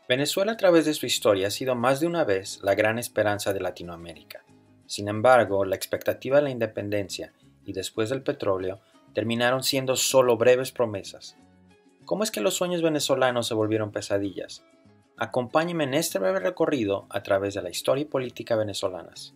Venezuela a través de su historia ha sido más de una vez la gran esperanza de Latinoamérica. Sin embargo, la expectativa de la independencia y después del petróleo terminaron siendo solo breves promesas. ¿Cómo es que los sueños venezolanos se volvieron pesadillas? Acompáñenme en este breve recorrido a través de la historia y política venezolanas.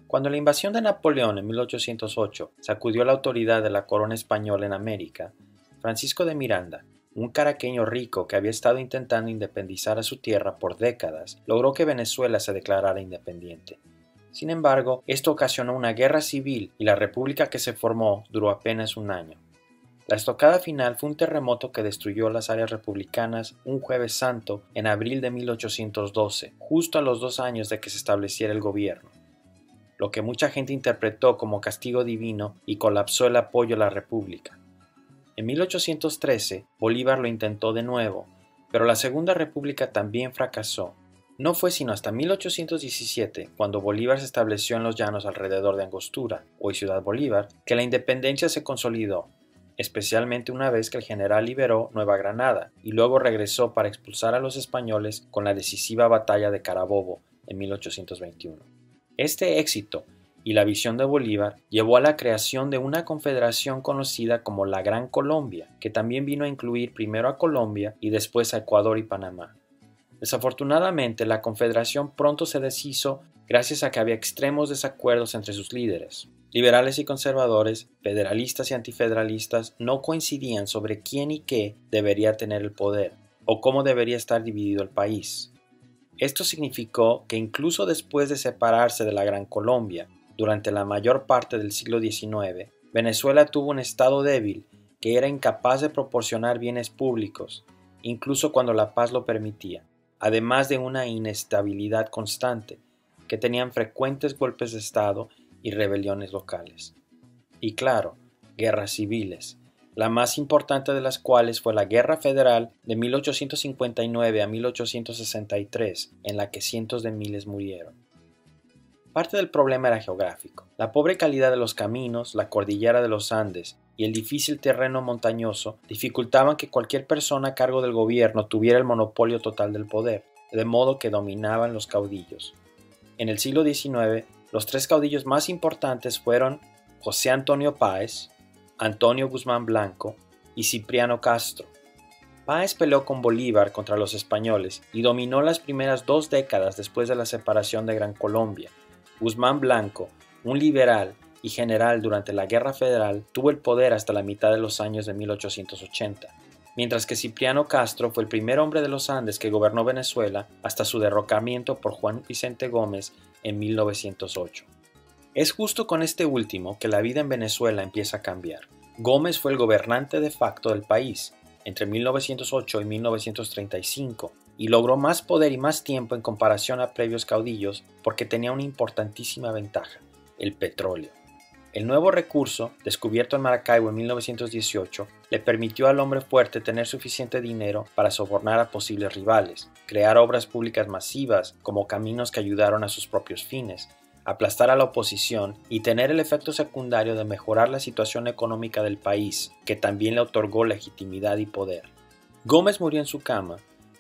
Cuando la invasión de Napoleón en 1808 sacudió la autoridad de la corona española en América, Francisco de Miranda, un caraqueño rico que había estado intentando independizar a su tierra por décadas, logró que Venezuela se declarara independiente. Sin embargo, esto ocasionó una guerra civil y la república que se formó duró apenas un año. La estocada final fue un terremoto que destruyó las áreas republicanas un Jueves Santo en abril de 1812, justo a los 2 años de que se estableciera el gobierno, lo que mucha gente interpretó como castigo divino y colapsó el apoyo a la república. En 1813, Bolívar lo intentó de nuevo, pero la Segunda República también fracasó. No fue sino hasta 1817, cuando Bolívar se estableció en los llanos alrededor de Angostura, hoy Ciudad Bolívar, que la independencia se consolidó, especialmente una vez que el general liberó Nueva Granada y luego regresó para expulsar a los españoles con la decisiva batalla de Carabobo en 1821. Este éxito y la visión de Bolívar llevó a la creación de una confederación conocida como la Gran Colombia, que también vino a incluir primero a Colombia y después a Ecuador y Panamá. Desafortunadamente, la confederación pronto se deshizo gracias a que había extremos desacuerdos entre sus líderes. Liberales y conservadores, federalistas y antifederalistas no coincidían sobre quién y qué debería tener el poder, o cómo debería estar dividido el país. Esto significó que incluso después de separarse de la Gran Colombia, durante la mayor parte del siglo XIX, Venezuela tuvo un estado débil que era incapaz de proporcionar bienes públicos, incluso cuando la paz lo permitía, además de una inestabilidad constante, que tenían frecuentes golpes de estado y rebeliones locales. Y claro, guerras civiles, la más importante de las cuales fue la Guerra Federal de 1859 a 1863, en la que cientos de miles murieron. Parte del problema era geográfico. La pobre calidad de los caminos, la cordillera de los Andes y el difícil terreno montañoso dificultaban que cualquier persona a cargo del gobierno tuviera el monopolio total del poder, de modo que dominaban los caudillos. En el siglo XIX, los 3 caudillos más importantes fueron José Antonio Páez, Antonio Guzmán Blanco y Cipriano Castro. Páez peleó con Bolívar contra los españoles y dominó las primeras 2 décadas después de la separación de Gran Colombia. Guzmán Blanco, un liberal y general durante la Guerra Federal, tuvo el poder hasta la mitad de los años de 1880, mientras que Cipriano Castro fue el primer hombre de los Andes que gobernó Venezuela hasta su derrocamiento por Juan Vicente Gómez en 1908. Es justo con este último que la vida en Venezuela empieza a cambiar. Gómez fue el gobernante de facto del país entre 1908 y 1935 y logró más poder y más tiempo en comparación a previos caudillos porque tenía una importantísima ventaja: el petróleo. El nuevo recurso, descubierto en Maracaibo en 1918, le permitió al hombre fuerte tener suficiente dinero para sobornar a posibles rivales, crear obras públicas masivas como caminos que ayudaron a sus propios fines, aplastar a la oposición y tener el efecto secundario de mejorar la situación económica del país, que también le otorgó legitimidad y poder. Gómez murió en su cama,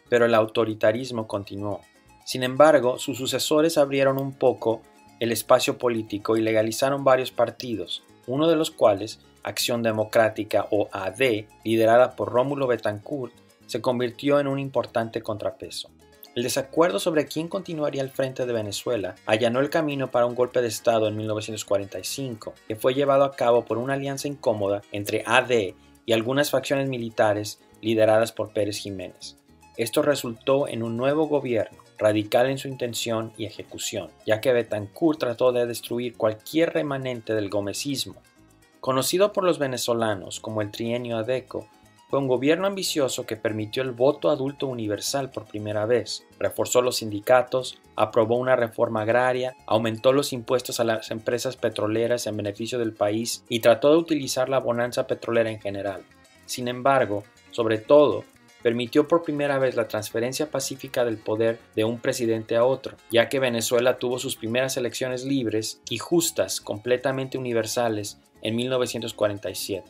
pero el autoritarismo continuó. Sin embargo, sus sucesores abrieron un poco el espacio político y legalizaron varios partidos, uno de los cuales, Acción Democrática o AD, liderada por Rómulo Betancourt, se convirtió en un importante contrapeso. El desacuerdo sobre quién continuaría al frente de Venezuela allanó el camino para un golpe de Estado en 1945, que fue llevado a cabo por una alianza incómoda entre AD y algunas facciones militares lideradas por Pérez Jiménez. Esto resultó en un nuevo gobierno, radical en su intención y ejecución, ya que Betancourt trató de destruir cualquier remanente del gomecismo. Conocido por los venezolanos como el Trienio Adeco, fue un gobierno ambicioso que permitió el voto adulto universal por primera vez, reforzó los sindicatos, aprobó una reforma agraria, aumentó los impuestos a las empresas petroleras en beneficio del país y trató de utilizar la bonanza petrolera en general. Sin embargo, sobre todo, permitió por primera vez la transferencia pacífica del poder de un presidente a otro, ya que Venezuela tuvo sus primeras elecciones libres y justas, completamente universales, en 1947.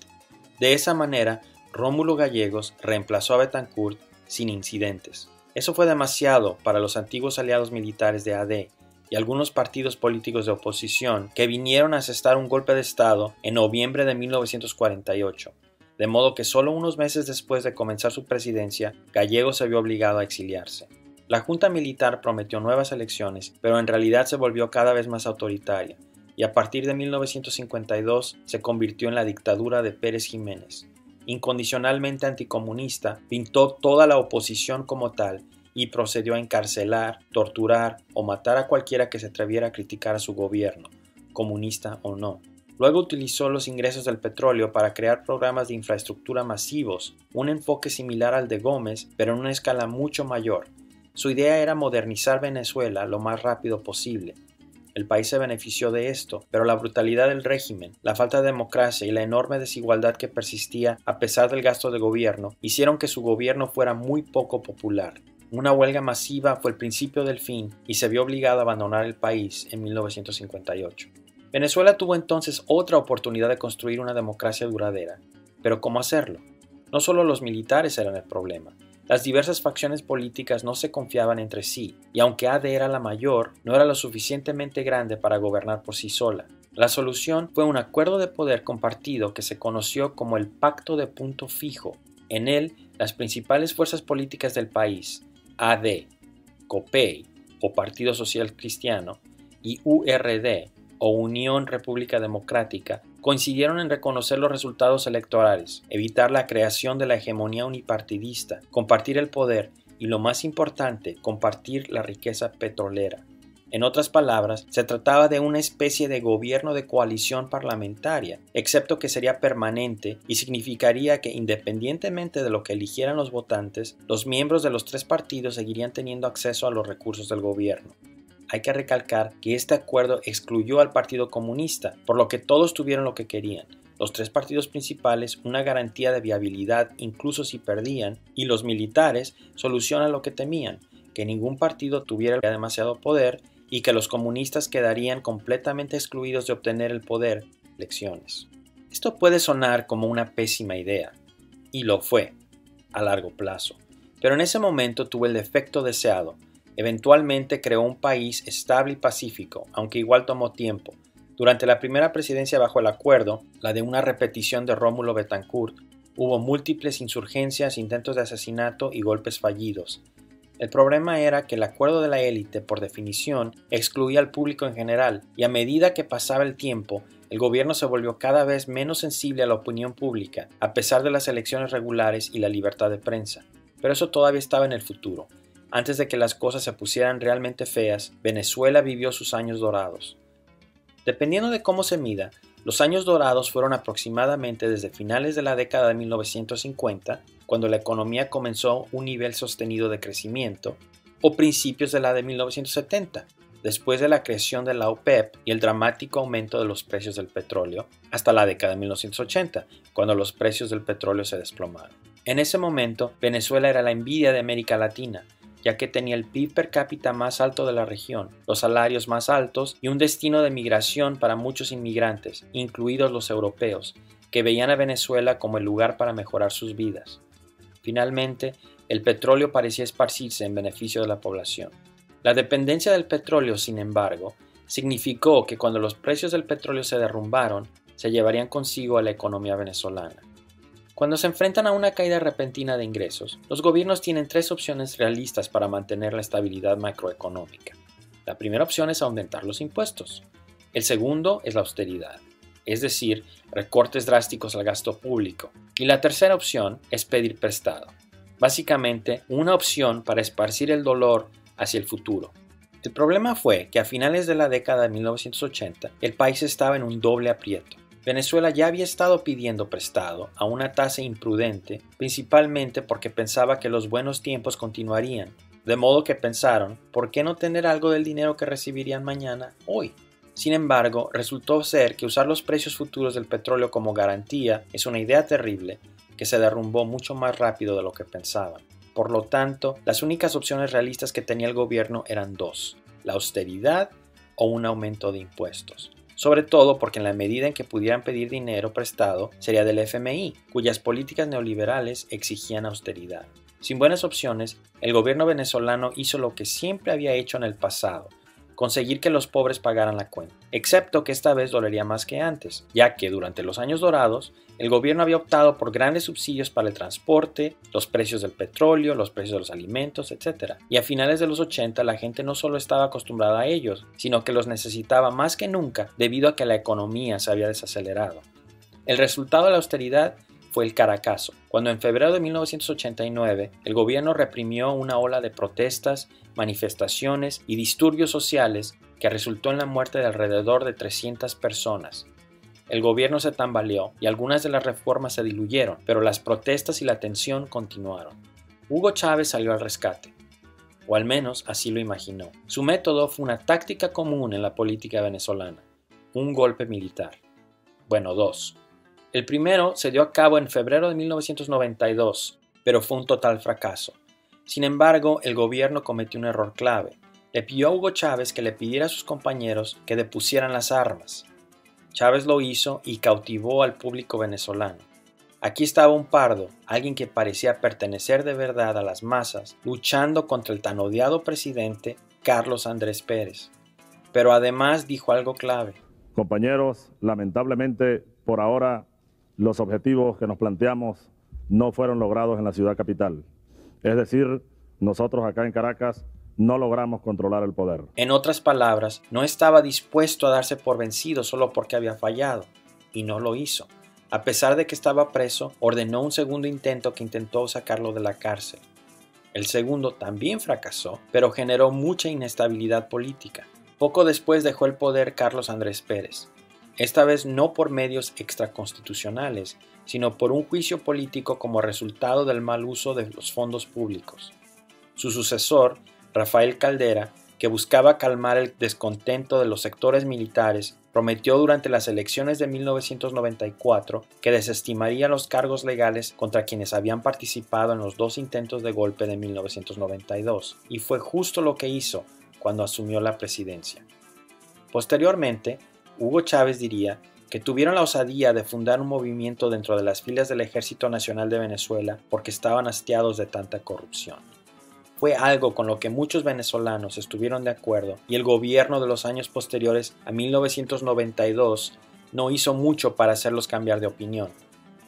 De esa manera, Rómulo Gallegos reemplazó a Betancourt sin incidentes. Eso fue demasiado para los antiguos aliados militares de AD y algunos partidos políticos de oposición que vinieron a asestar un golpe de Estado en noviembre de 1948, de modo que solo unos meses después de comenzar su presidencia, Gallego se vio obligado a exiliarse. La junta militar prometió nuevas elecciones, pero en realidad se volvió cada vez más autoritaria, y a partir de 1952 se convirtió en la dictadura de Pérez Jiménez. Incondicionalmente anticomunista, pintó toda la oposición como tal y procedió a encarcelar, torturar o matar a cualquiera que se atreviera a criticar a su gobierno, comunista o no. Luego utilizó los ingresos del petróleo para crear programas de infraestructura masivos, un enfoque similar al de Gómez, pero en una escala mucho mayor. Su idea era modernizar Venezuela lo más rápido posible. El país se benefició de esto, pero la brutalidad del régimen, la falta de democracia y la enorme desigualdad que persistía a pesar del gasto de gobierno hicieron que su gobierno fuera muy poco popular. Una huelga masiva fue el principio del fin y se vio obligado a abandonar el país en 1958. Venezuela tuvo entonces otra oportunidad de construir una democracia duradera. Pero ¿cómo hacerlo? No solo los militares eran el problema. Las diversas facciones políticas no se confiaban entre sí, y aunque AD era la mayor, no era lo suficientemente grande para gobernar por sí sola. La solución fue un acuerdo de poder compartido que se conoció como el Pacto de Punto Fijo. En él, las principales fuerzas políticas del país, AD, COPEI o Partido Social Cristiano, y URD o Unión República Democrática, coincidieron en reconocer los resultados electorales, evitar la creación de la hegemonía unipartidista, compartir el poder y, lo más importante, compartir la riqueza petrolera. En otras palabras, se trataba de una especie de gobierno de coalición parlamentaria, excepto que sería permanente y significaría que, independientemente de lo que eligieran los votantes, los miembros de los tres partidos seguirían teniendo acceso a los recursos del gobierno. Hay que recalcar que este acuerdo excluyó al Partido Comunista, por lo que todos tuvieron lo que querían. Los tres partidos principales una garantía de viabilidad incluso si perdían, y los militares solucionan lo que temían, que ningún partido tuviera demasiado poder y que los comunistas quedarían completamente excluidos de obtener el poder en elecciones. Esto puede sonar como una pésima idea, y lo fue, a largo plazo, pero en ese momento tuvo el efecto deseado. Eventualmente creó un país estable y pacífico, aunque igual tomó tiempo. Durante la primera presidencia bajo el acuerdo, la de una repetición de Rómulo Betancourt, hubo múltiples insurgencias, intentos de asesinato y golpes fallidos. El problema era que el acuerdo de la élite, por definición, excluía al público en general, y a medida que pasaba el tiempo, el gobierno se volvió cada vez menos sensible a la opinión pública, a pesar de las elecciones regulares y la libertad de prensa. Pero eso todavía estaba en el futuro. Antes de que las cosas se pusieran realmente feas, Venezuela vivió sus años dorados. Dependiendo de cómo se mida, los años dorados fueron aproximadamente desde finales de la década de 1950, cuando la economía comenzó un nivel sostenido de crecimiento, o principios de la de 1970, después de la creación de la OPEP y el dramático aumento de los precios del petróleo, hasta la década de 1980, cuando los precios del petróleo se desplomaron. En ese momento, Venezuela era la envidia de América Latina, ya que tenía el PIB per cápita más alto de la región, los salarios más altos y un destino de migración para muchos inmigrantes, incluidos los europeos, que veían a Venezuela como el lugar para mejorar sus vidas. Finalmente, el petróleo parecía esparcirse en beneficio de la población. La dependencia del petróleo, sin embargo, significó que cuando los precios del petróleo se derrumbaron, se llevarían consigo a la economía venezolana. Cuando se enfrentan a una caída repentina de ingresos, los gobiernos tienen tres opciones realistas para mantener la estabilidad macroeconómica. La primera opción es aumentar los impuestos. El segundo es la austeridad, es decir, recortes drásticos al gasto público. Y la tercera opción es pedir prestado. Básicamente, una opción para esparcir el dolor hacia el futuro. El problema fue que a finales de la década de 1980, el país estaba en un doble aprieto. Venezuela ya había estado pidiendo prestado a una tasa imprudente, principalmente porque pensaba que los buenos tiempos continuarían, de modo que pensaron, ¿por qué no tener algo del dinero que recibirían mañana hoy? Sin embargo, resultó ser que usar los precios futuros del petróleo como garantía es una idea terrible que se derrumbó mucho más rápido de lo que pensaban. Por lo tanto, las únicas opciones realistas que tenía el gobierno eran dos: la austeridad o un aumento de impuestos. Sobre todo porque en la medida en que pudieran pedir dinero prestado sería del FMI, cuyas políticas neoliberales exigían austeridad. Sin buenas opciones, el gobierno venezolano hizo lo que siempre había hecho en el pasado: conseguir que los pobres pagaran la cuenta, excepto que esta vez dolería más que antes, ya que durante los años dorados el gobierno había optado por grandes subsidios para el transporte, los precios del petróleo, los precios de los alimentos, etc. Y a finales de los 80 la gente no solo estaba acostumbrada a ellos, sino que los necesitaba más que nunca debido a que la economía se había desacelerado. El resultado de la austeridad fue el Caracazo, cuando en febrero de 1989 el gobierno reprimió una ola de protestas, manifestaciones y disturbios sociales que resultó en la muerte de alrededor de 300 personas. El gobierno se tambaleó y algunas de las reformas se diluyeron, pero las protestas y la tensión continuaron. Hugo Chávez salió al rescate, o al menos así lo imaginó. Su método fue una táctica común en la política venezolana: un golpe militar. Bueno, dos. El primero se dio a cabo en febrero de 1992, pero fue un total fracaso. Sin embargo, el gobierno cometió un error clave. Le pidió a Hugo Chávez que le pidiera a sus compañeros que depusieran las armas. Chávez lo hizo y cautivó al público venezolano. Aquí estaba un pardo, alguien que parecía pertenecer de verdad a las masas, luchando contra el tan odiado presidente Carlos Andrés Pérez. Pero además dijo algo clave. Compañeros, lamentablemente, por ahora, los objetivos que nos planteamos no fueron logrados en la ciudad capital. Es decir, nosotros acá en Caracas no logramos controlar el poder. En otras palabras, no estaba dispuesto a darse por vencido solo porque había fallado, y no lo hizo. A pesar de que estaba preso, ordenó un segundo intento que intentó sacarlo de la cárcel. El segundo también fracasó, pero generó mucha inestabilidad política. Poco después dejó el poder Carlos Andrés Pérez, esta vez no por medios extraconstitucionales, sino por un juicio político como resultado del mal uso de los fondos públicos. Su sucesor, Rafael Caldera, que buscaba calmar el descontento de los sectores militares, prometió durante las elecciones de 1994 que desestimaría los cargos legales contra quienes habían participado en los dos intentos de golpe de 1992, y fue justo lo que hizo cuando asumió la presidencia. Posteriormente, Hugo Chávez diría que tuvieron la osadía de fundar un movimiento dentro de las filas del Ejército Nacional de Venezuela porque estaban hastiados de tanta corrupción. Fue algo con lo que muchos venezolanos estuvieron de acuerdo, y el gobierno de los años posteriores a 1992 no hizo mucho para hacerlos cambiar de opinión.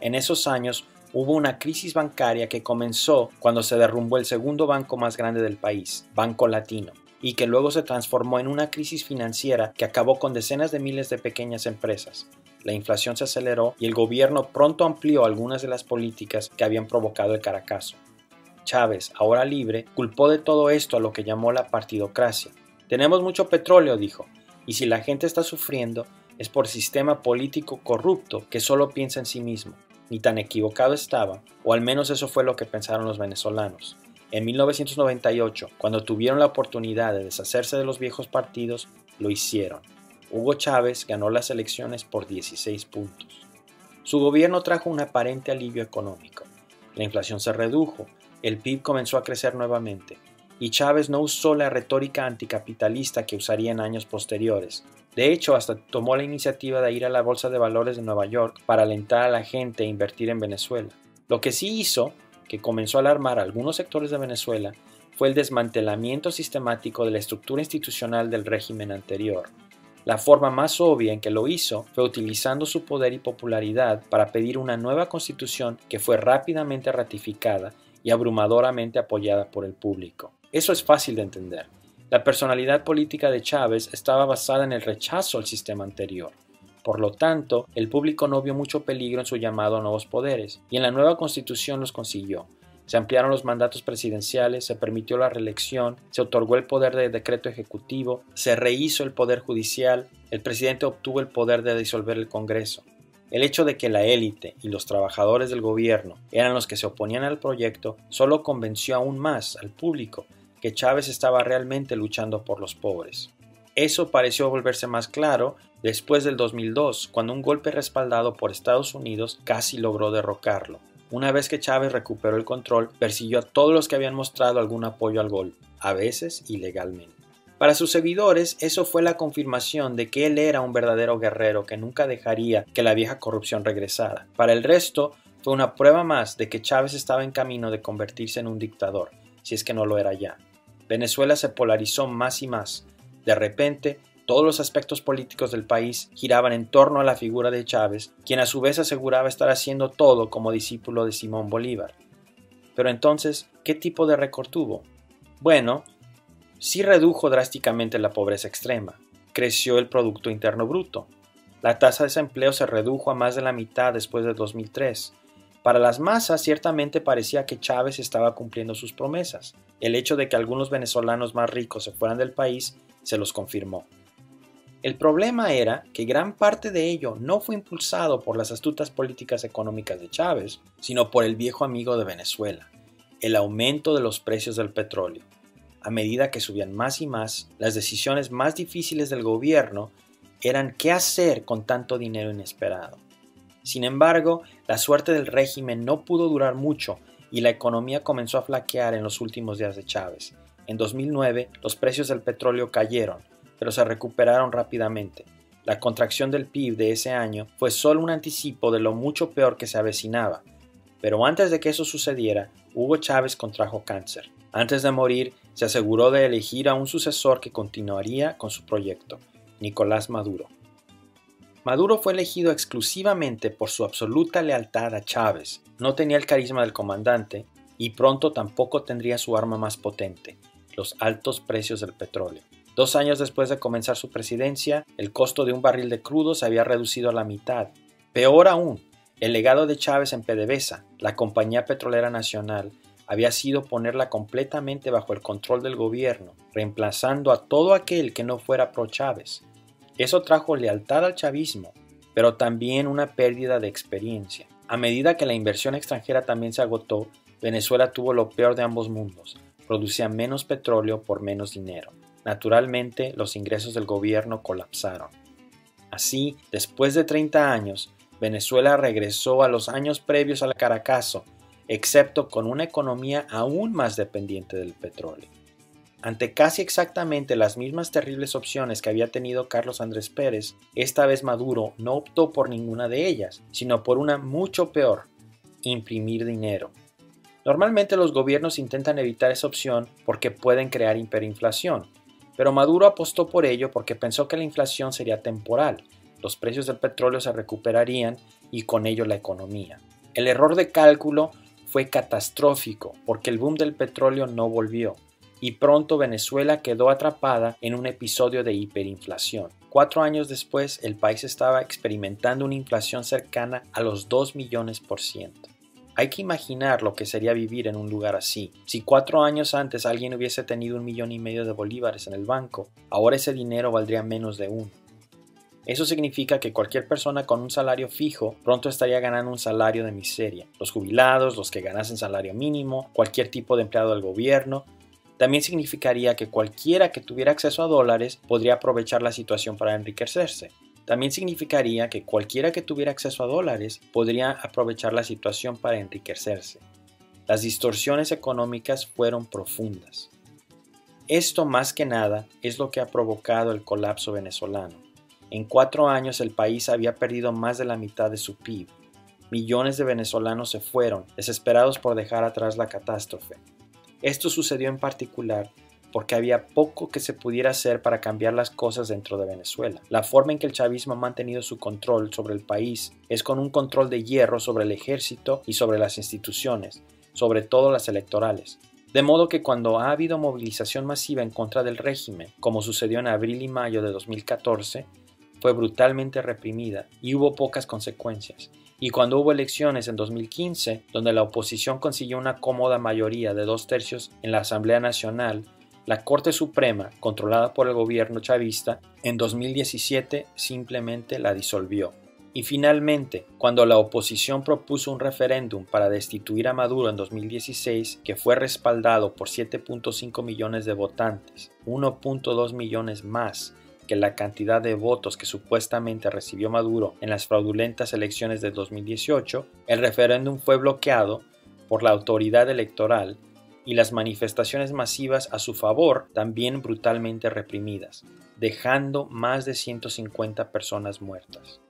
En esos años hubo una crisis bancaria que comenzó cuando se derrumbó el segundo banco más grande del país, Banco Latino, y que luego se transformó en una crisis financiera que acabó con decenas de miles de pequeñas empresas. La inflación se aceleró y el gobierno pronto amplió algunas de las políticas que habían provocado el Caracazo. Chávez, ahora libre, culpó de todo esto a lo que llamó la partidocracia. Tenemos mucho petróleo, dijo, y si la gente está sufriendo es por sistema político corrupto que solo piensa en sí mismo. Ni tan equivocado estaba, o al menos eso fue lo que pensaron los venezolanos. En 1998, cuando tuvieron la oportunidad de deshacerse de los viejos partidos, lo hicieron. Hugo Chávez ganó las elecciones por 16 puntos. Su gobierno trajo un aparente alivio económico. La inflación se redujo, el PIB comenzó a crecer nuevamente, y Chávez no usó la retórica anticapitalista que usaría en años posteriores. De hecho, hasta tomó la iniciativa de ir a la Bolsa de Valores de Nueva York para alentar a la gente a invertir en Venezuela. Lo que sí hizo, que comenzó a alarmar a algunos sectores de Venezuela, fue el desmantelamiento sistemático de la estructura institucional del régimen anterior. La forma más obvia en que lo hizo fue utilizando su poder y popularidad para pedir una nueva constitución que fue rápidamente ratificada y abrumadoramente apoyada por el público. Eso es fácil de entender. La personalidad política de Chávez estaba basada en el rechazo al sistema anterior. Por lo tanto, el público no vio mucho peligro en su llamado a nuevos poderes, y en la nueva constitución los consiguió. Se ampliaron los mandatos presidenciales, se permitió la reelección, se otorgó el poder de decreto ejecutivo, se rehizo el poder judicial, el presidente obtuvo el poder de disolver el Congreso. El hecho de que la élite y los trabajadores del gobierno eran los que se oponían al proyecto solo convenció aún más al público que Chávez estaba realmente luchando por los pobres. Eso pareció volverse más claro después del 2002, cuando un golpe respaldado por Estados Unidos casi logró derrocarlo. Una vez que Chávez recuperó el control, persiguió a todos los que habían mostrado algún apoyo al golpe, a veces ilegalmente. Para sus seguidores, eso fue la confirmación de que él era un verdadero guerrero que nunca dejaría que la vieja corrupción regresara. Para el resto, fue una prueba más de que Chávez estaba en camino de convertirse en un dictador, si es que no lo era ya. Venezuela se polarizó más y más. De repente, todos los aspectos políticos del país giraban en torno a la figura de Chávez, quien a su vez aseguraba estar haciendo todo como discípulo de Simón Bolívar. Pero entonces, ¿qué tipo de récord tuvo? Bueno, sí redujo drásticamente la pobreza extrema. Creció el Producto Interno Bruto. La tasa de desempleo se redujo a más de la mitad después de 2003. Para las masas ciertamente parecía que Chávez estaba cumpliendo sus promesas. El hecho de que algunos venezolanos más ricos se fueran del país se los confirmó. El problema era que gran parte de ello no fue impulsado por las astutas políticas económicas de Chávez, sino por el viejo amigo de Venezuela, el aumento de los precios del petróleo. A medida que subían más y más, las decisiones más difíciles del gobierno eran qué hacer con tanto dinero inesperado. Sin embargo, la suerte del régimen no pudo durar mucho y la economía comenzó a flaquear en los últimos días de Chávez. En 2009, los precios del petróleo cayeron, pero se recuperaron rápidamente. La contracción del PIB de ese año fue solo un anticipo de lo mucho peor que se avecinaba. Pero antes de que eso sucediera, Hugo Chávez contrajo cáncer. Antes de morir, se aseguró de elegir a un sucesor que continuaría con su proyecto, Nicolás Maduro. Maduro fue elegido exclusivamente por su absoluta lealtad a Chávez. No tenía el carisma del comandante y pronto tampoco tendría su arma más potente, los altos precios del petróleo. 2 años después de comenzar su presidencia, el costo de un barril de crudo se había reducido a la mitad. Peor aún, el legado de Chávez en PDVSA, la compañía petrolera nacional, había sido ponerla completamente bajo el control del gobierno, reemplazando a todo aquel que no fuera pro Chávez. Eso trajo lealtad al chavismo, pero también una pérdida de experiencia. A medida que la inversión extranjera también se agotó, Venezuela tuvo lo peor de ambos mundos. Producía menos petróleo por menos dinero. Naturalmente, los ingresos del gobierno colapsaron. Así, después de 30 años, Venezuela regresó a los años previos al Caracazo, excepto con una economía aún más dependiente del petróleo. Ante casi exactamente las mismas terribles opciones que había tenido Carlos Andrés Pérez, esta vez Maduro no optó por ninguna de ellas, sino por una mucho peor: imprimir dinero. Normalmente los gobiernos intentan evitar esa opción porque pueden crear hiperinflación, pero Maduro apostó por ello porque pensó que la inflación sería temporal, los precios del petróleo se recuperarían y con ello la economía. El error de cálculo fue catastrófico porque el boom del petróleo no volvió y pronto Venezuela quedó atrapada en un episodio de hiperinflación. 4 años después, el país estaba experimentando una inflación cercana a los 2 millones%. Hay que imaginar lo que sería vivir en un lugar así. Si 4 años antes alguien hubiese tenido 1,5 millones de bolívares en el banco, ahora ese dinero valdría menos de 1. Eso significa que cualquier persona con un salario fijo pronto estaría ganando un salario de miseria. Los jubilados, los que ganasen salario mínimo, cualquier tipo de empleado del gobierno. También significaría que cualquiera que tuviera acceso a dólares podría aprovechar la situación para enriquecerse. También significaría que cualquiera que tuviera acceso a dólares podría aprovechar la situación para enriquecerse. Las distorsiones económicas fueron profundas. Esto más que nada es lo que ha provocado el colapso venezolano. En 4 años el país había perdido más de la mitad de su PIB. Millones de venezolanos se fueron, desesperados por dejar atrás la catástrofe. Esto sucedió en particular porque había poco que se pudiera hacer para cambiar las cosas dentro de Venezuela. La forma en que el chavismo ha mantenido su control sobre el país es con un control de hierro sobre el ejército y sobre las instituciones, sobre todo las electorales. De modo que cuando ha habido movilización masiva en contra del régimen, como sucedió en abril y mayo de 2014, fue brutalmente reprimida y hubo pocas consecuencias. Y cuando hubo elecciones en 2015, donde la oposición consiguió una cómoda mayoría de 2/3 en la Asamblea Nacional, la Corte Suprema, controlada por el gobierno chavista, en 2017 simplemente la disolvió. Y finalmente, cuando la oposición propuso un referéndum para destituir a Maduro en 2016, que fue respaldado por 7.5 millones de votantes, 1.2 millones más que la cantidad de votos que supuestamente recibió Maduro en las fraudulentas elecciones de 2018, el referéndum fue bloqueado por la autoridad electoral y las manifestaciones masivas a su favor también brutalmente reprimidas, dejando más de 150 personas muertas.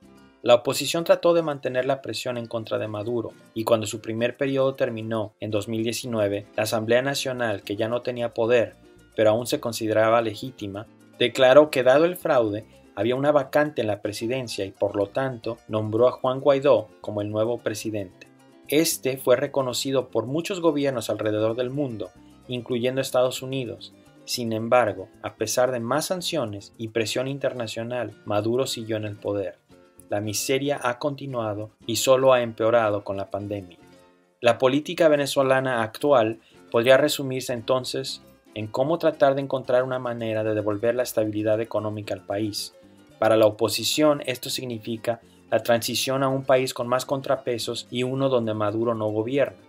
La oposición trató de mantener la presión en contra de Maduro, y cuando su primer periodo terminó en 2019, la Asamblea Nacional, que ya no tenía poder, pero aún se consideraba legítima, declaró que dado el fraude, había una vacante en la presidencia y por lo tanto nombró a Juan Guaidó como el nuevo presidente. Este fue reconocido por muchos gobiernos alrededor del mundo, incluyendo Estados Unidos. Sin embargo, a pesar de más sanciones y presión internacional, Maduro siguió en el poder. La miseria ha continuado y solo ha empeorado con la pandemia. La política venezolana actual podría resumirse entonces en cómo tratar de encontrar una manera de devolver la estabilidad económica al país. Para la oposición esto significa la transición a un país con más contrapesos y uno donde Maduro no gobierna.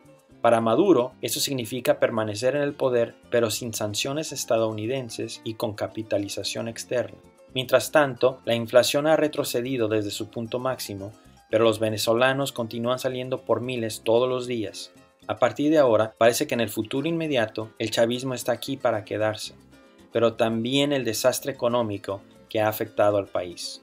Para Maduro, eso significa permanecer en el poder, pero sin sanciones estadounidenses y con capitalización externa. Mientras tanto, la inflación ha retrocedido desde su punto máximo, pero los venezolanos continúan saliendo por miles todos los días. A partir de ahora, parece que en el futuro inmediato el chavismo está aquí para quedarse, pero también el desastre económico que ha afectado al país.